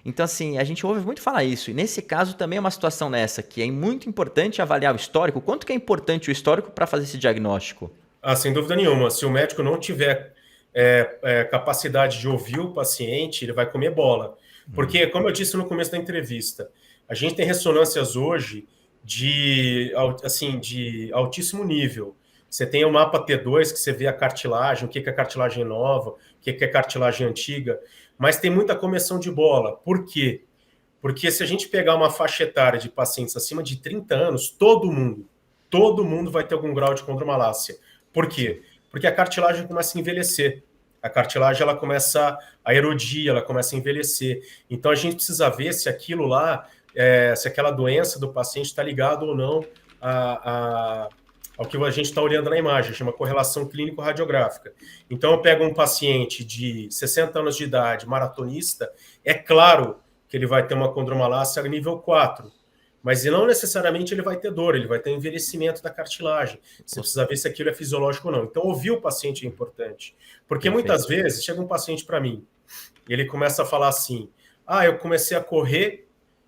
Então, assim, a gente ouve muito falar isso. E nesse caso também é uma situação nessa, que é muito importante avaliar o histórico. Quanto que é importante o histórico para fazer esse diagnóstico? Ah, sem dúvida nenhuma. Se o médico não tiver capacidade de ouvir o paciente, ele vai comer bola. Porque, como eu disse no começo da entrevista, a gente tem ressonâncias hoje assim, de altíssimo nível. Você tem o mapa T2, que você vê a cartilagem, o que é cartilagem nova, o que é cartilagem antiga, mas tem muita comissão de bola. Por quê? Porque se a gente pegar uma faixa etária de pacientes acima de 30 anos, todo mundo vai ter algum grau de condromalácia. Por Sim. quê? Porque a cartilagem começa a envelhecer. A cartilagem ela começa a erodir, ela começa a envelhecer. Então a gente precisa ver se aquilo lá, se aquela doença do paciente está ligada ou não ao que a gente está olhando na imagem, chama correlação clínico-radiográfica. Então eu pego um paciente de 60 anos de idade, maratonista, é claro que ele vai ter uma condromalácia nível 4, mas não necessariamente ele vai ter dor, ele vai ter envelhecimento da cartilagem. Você precisa ver se aquilo é fisiológico ou não. Então, ouvir o paciente é importante. Porque muitas Perfeito. vezes chega um paciente para mim e ele começa a falar assim: ah, eu comecei a correr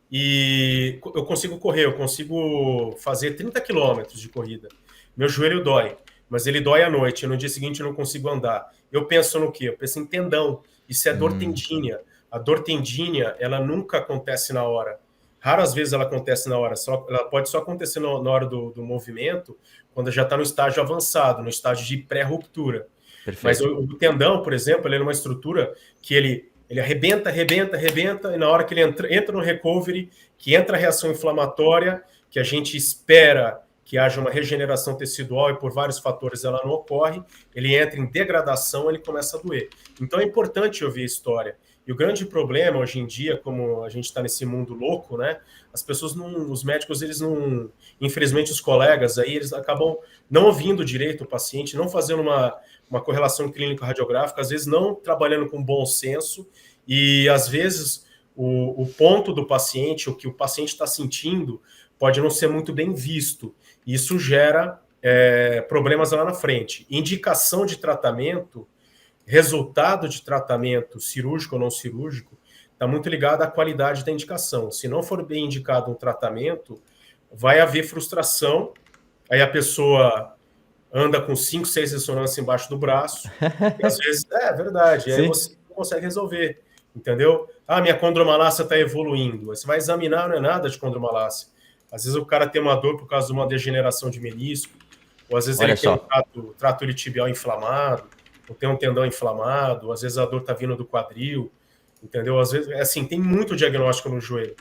e eu consigo fazer 30 quilômetros de corrida. Meu joelho dói, mas ele dói à noite. No dia seguinte eu não consigo andar. Eu penso no quê? Eu penso em tendão. Isso é dor Hum, tendínea. A dor tendínea, ela nunca acontece na hora. Raras vezes ela acontece na hora. Ela pode só acontecer na hora do movimento, quando já está no estágio avançado, no estágio de pré-ruptura. Mas perfeito. o tendão, por exemplo, ele é uma estrutura que ele arrebenta, arrebenta, arrebenta, e na hora que ele entra no recovery, que entra a reação inflamatória, que a gente espera que haja uma regeneração tecidual e por vários fatores ela não ocorre, ele entra em degradação, ele começa a doer. Então é importante ouvir a história. E o grande problema hoje em dia, como a gente está nesse mundo louco, né? As pessoas não, os médicos, eles não, infelizmente os colegas aí, eles acabam não ouvindo direito o paciente, não fazendo uma correlação clínico-radiográfica, às vezes não trabalhando com bom senso, e às vezes o ponto do paciente, o que o paciente está sentindo, pode não ser muito bem visto. Isso gera problemas lá na frente. Indicação de tratamento, resultado de tratamento cirúrgico ou não cirúrgico, está muito ligado à qualidade da indicação. Se não for bem indicado um tratamento, vai haver frustração, aí a pessoa anda com 5, 6 ressonâncias embaixo do braço, e às vezes, verdade, aí Sim. você não consegue resolver, entendeu? Ah, minha condromalácia está evoluindo. Você vai examinar, não é nada de condromalácia. Às vezes o cara tem uma dor por causa de uma degeneração de menisco, ou às vezes ele Olha tem um só. trato iliotibial inflamado, ou tem um tendão inflamado, ou às vezes a dor está vindo do quadril, entendeu? Às vezes, assim, tem muito diagnóstico no joelho.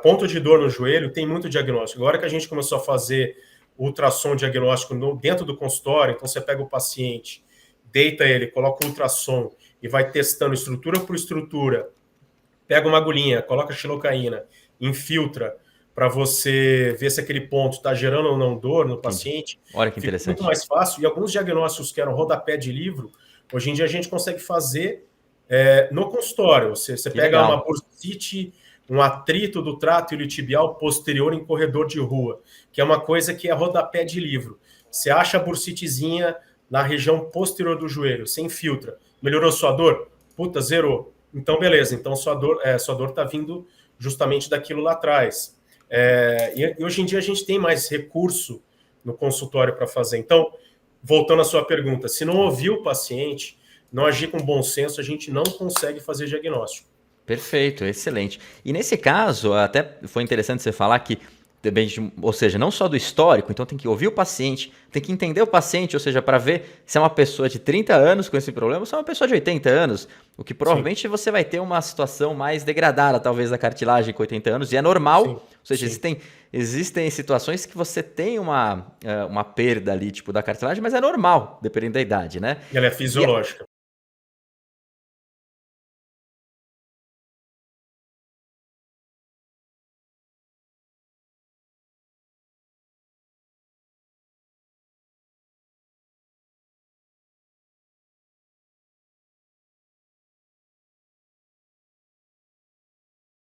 Ponto de dor no joelho tem muito diagnóstico. Agora que a gente começou a fazer ultrassom diagnóstico dentro do consultório, então você pega o paciente, deita ele, coloca o ultrassom e vai testando estrutura por estrutura, pega uma agulhinha, coloca xilocaína, infiltra para você ver se aquele ponto está gerando ou não dor no Entendi. paciente, Olha que fica muito interessante. mais fácil. E alguns diagnósticos que eram rodapé de livro, hoje em dia a gente consegue fazer no consultório. Você Que pega uma legal. bursite, um atrito do trato iliotibial posterior em corredor de rua, que é uma coisa que é rodapé de livro. Você acha a bursitezinha na região posterior do joelho, você infiltra. Melhorou sua dor? Puta, zerou. Então, beleza. Então, sua dor está vindo justamente daquilo lá atrás. E hoje em dia a gente tem mais recurso no consultório para fazer. Então, voltando à sua pergunta, se não ouvir o paciente, não agir com bom senso, a gente não consegue fazer diagnóstico. Perfeito, excelente. E nesse caso, até foi interessante você falar que depende, ou seja, não só do histórico, então tem que ouvir o paciente, tem que entender o paciente, ou seja, para ver se é uma pessoa de 30 anos com esse problema ou se é uma pessoa de 80 anos, o que Sim, provavelmente você vai ter uma situação mais degradada, talvez, da cartilagem com 80 anos, e é normal, sim, ou seja, sim. existem situações que você tem uma perda ali, tipo, da cartilagem, mas é normal, dependendo da idade, né? Ela é E fisiológica.